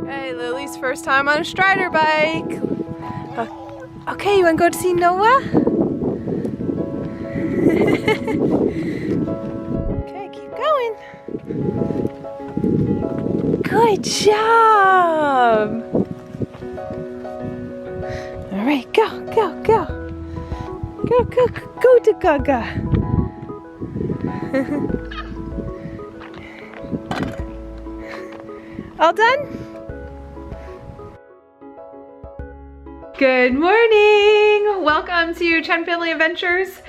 Hey, Lily's first time on a Strider bike. Okay, you wanna go to see Noah? Okay, keep going. Good job. All right, go, go, go. Go, go, go to Gaga. All done? Good morning! Welcome to Chen Family Adventures.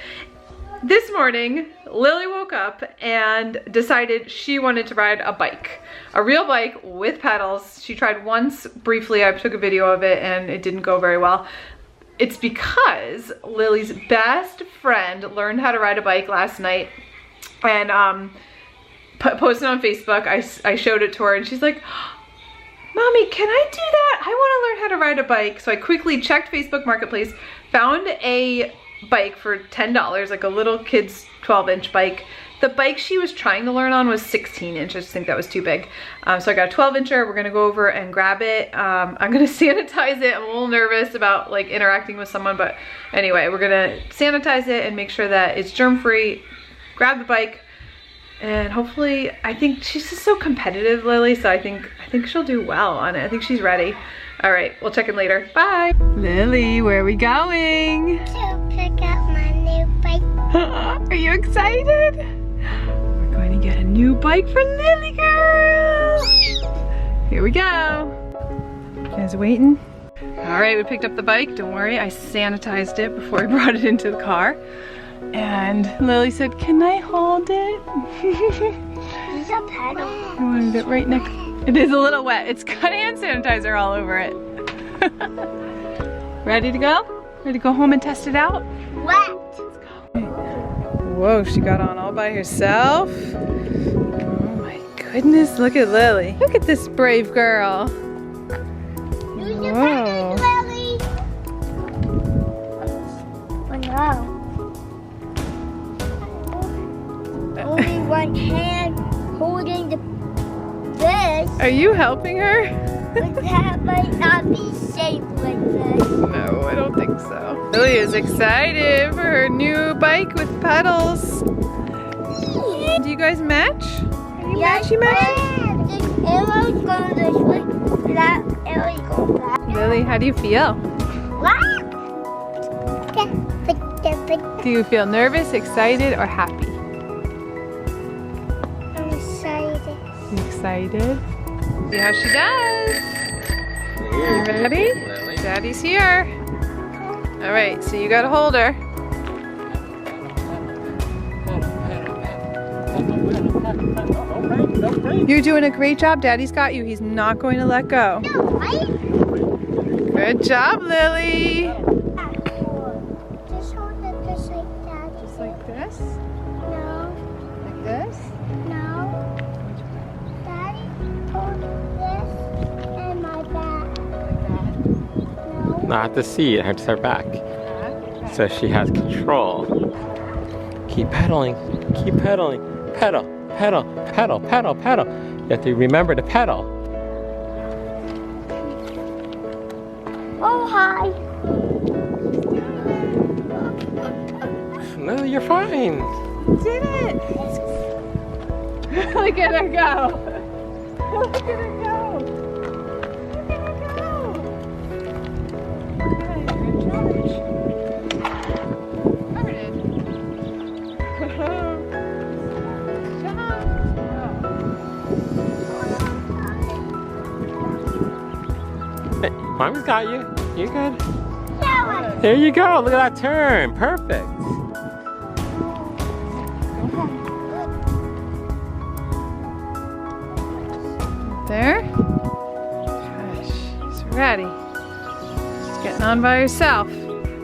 This morning, Lily woke up and decided she wanted to ride a bike. A real bike with pedals. She tried once briefly. I took a video of it and it didn't go very well. It's because Lily's best friend learned how to ride a bike last night and posted on Facebook. I showed it to her and she's like, Mommy, can I do that? I want to learn how to ride a bike. So I quickly checked Facebook Marketplace, found a bike for $10, like a little kid's 12-inch bike. The bike she was trying to learn on was 16-inch. I just think that was too big. So I got a 12-incher. We're gonna go over and grab it. I'm gonna sanitize it. I'm a little nervous about like interacting with someone, but anyway, we're gonna sanitize it and make sure that it's germ-free. Grab the bike, and hopefully, I think she's just so competitive, Lily. So I think she'll do well on it. I think she's ready. All right, we'll check in later. Bye. Lily, where are we going? To pick up my new bike. Are you excited? We're going to get a new bike for Lily girl. Here we go. You guys waiting? All right, we picked up the bike. Don't worry, I sanitized it before I brought it into the car. And Lily said, can I hold it? There's a pedal. I wanted it right next. It is a little wet. It's got hand sanitizer all over it. Ready to go? Ready to go home and test it out? Wet. Whoa, she got on all by herself. Oh my goodness, look at Lily. Look at this brave girl. Use your Whoa. pedals, Lily. Oh no. Only one hand holding this. Are you helping her? But that might not be safe like this. No, I don't think so. Lily is excited for her new bike with pedals. Do you guys match? Are you matchy? This arrow's going this way. That arrow's going back. Lily, how do you feel? Do you feel nervous, excited, or happy? I'm excited. You excited? See how she does. You ready? Daddy's here. All right, so you gotta hold her. You're doing a great job. Daddy's got you. He's not going to let go. No, right? Good job, Lily. Just hold it just like that. Just like this? No, Like this? no. Daddy, hold this and my back. Like that? No. Not the seat, it's her back. So she has control. Keep pedaling, keep pedaling. Pedal, pedal, pedal, pedal, pedal. You have to remember to pedal. Oh, hi. No, you're fine. Did it! Look at her go! Look at her go! Look at her go! Okay, you're in charge. Started. Good job. Hey, Mommy's got you. You good? Yeah, There you go. Look at that turn. Perfect. There. Gosh, she's ready. She's getting on by herself.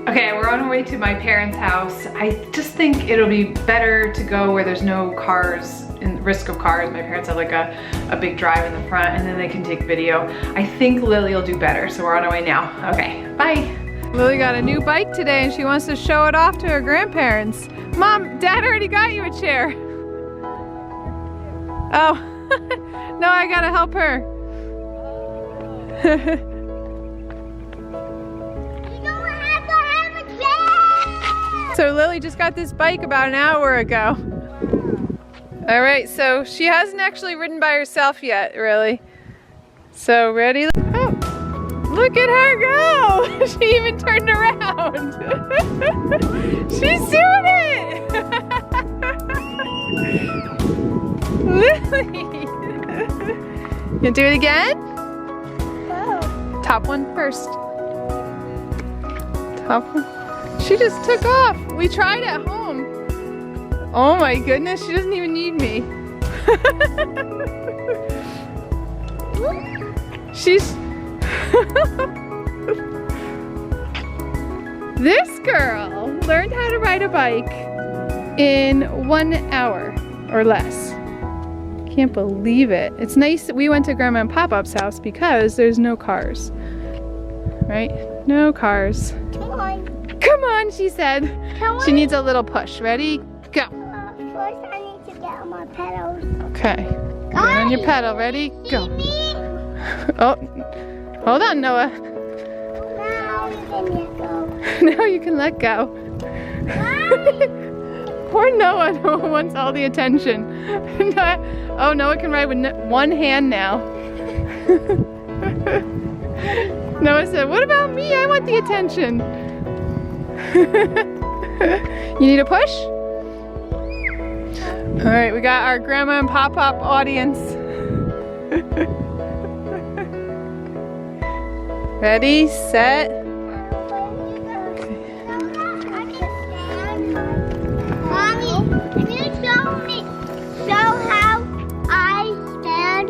Okay, we're on our way to my parents' house. I just think it'll be better to go where there's no cars and risk of cars. My parents have like a big drive in the front and then they can take video. I think Lily will do better, so we're on our way now. Okay, bye. Lily got a new bike today and she wants to show it off to her grandparents. Mom, Dad already got you a chair. Oh, no, I gotta help her. So Lily just got this bike about an hour ago. All right, so she hasn't actually ridden by herself yet, really. So ready? Oh, look at her go! She even turned around. She's doing it! Lily! You do it again? Oh. Top one first. Top one. She just took off. We tried at home. Oh my goodness, she doesn't even need me. She's... This girl learned how to ride a bike in 1 hour or less. Can't believe it. It's nice that we went to Grandma and Pop-Up's house because there's no cars. Right? No cars. Come on. Come on, she said. Come She on. needs a little push. Ready? Go. First, I need to get on my pedals. Okay. Get on your pedal. Ready? Go. Oh, hold on, Noah. Now you can let go. Now you can let go. Poor Noah. Noah wants all the attention. Oh, Noah can ride with one hand now. Noah said, what about me? I want the attention. You need a push? All right, we got our Grandma and Pop-Up audience. Ready, set. Mommy, can you show how I stand?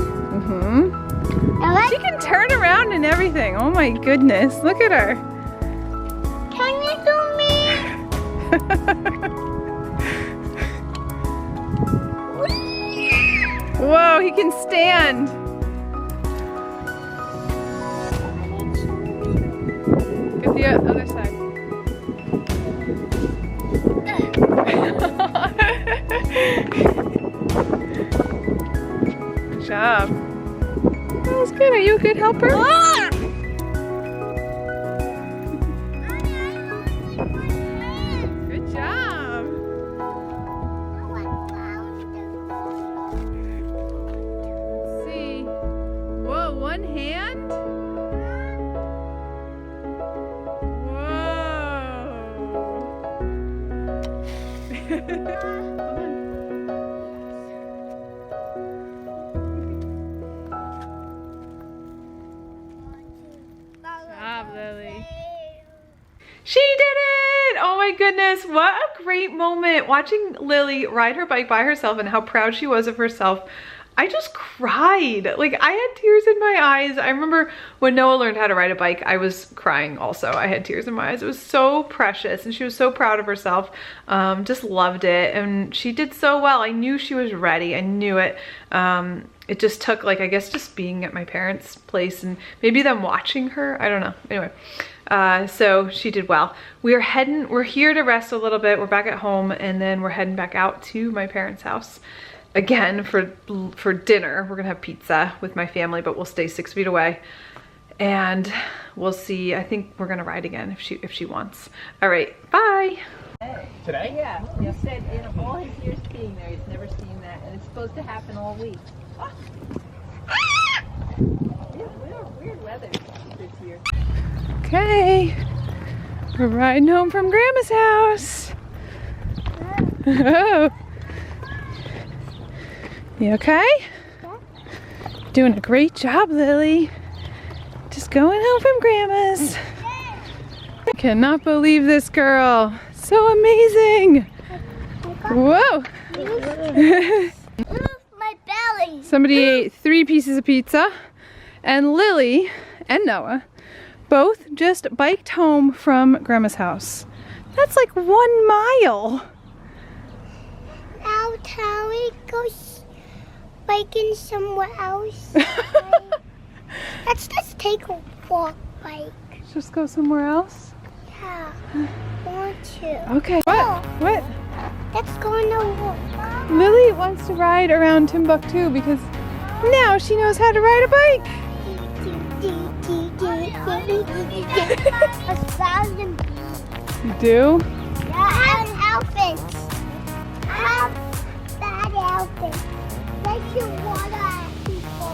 She can turn around and everything. Oh my goodness, look at her. Can you do me? Whoa, he can stand. Get the other side. Good job. That was good. Are you a good helper? Good job. Let's see. Whoa, one hand? Whoa. Lily. She did it! Oh my goodness, what a great moment. Watching Lily ride her bike by herself and how proud she was of herself. I just cried. Like, I had tears in my eyes. I remember when Noah learned how to ride a bike, I was crying also. I had tears in my eyes. It was so precious and she was so proud of herself. Just loved it and she did so well. I knew she was ready. I knew it. It just took, like, I guess just being at my parents' place and maybe them watching her. I don't know. Anyway, so she did well. We're here to rest a little bit. We're back at home and then we're heading back out to my parents' house again for dinner. We're gonna have pizza with my family, but we'll stay 6 feet away. And we'll see. I think we're gonna ride again if she wants. All right, bye. Today? Yeah, he said in all his years being there, he's never seen that, and it's supposed to happen all week. Weird weather this year. Okay, we're riding home from Grandma's house. Oh. You okay? Yeah. Doing a great job, Lily. Just going home from Grandma's. I cannot believe this girl. So amazing. Whoa. My belly. Somebody ate 3 pieces of pizza and Lily and Noah both just biked home from Grandma's house. That's like 1 mile. Now can we go biking somewhere else? Let's just take a walk bike. Just go somewhere else? Yeah, I want to. Okay. What? What? Let's go on a walk. Lily wants to ride around Timbuktu because now she knows how to ride a bike. 1,000. You do? Yeah, I have outfits. I have bad outfits. Like you water people.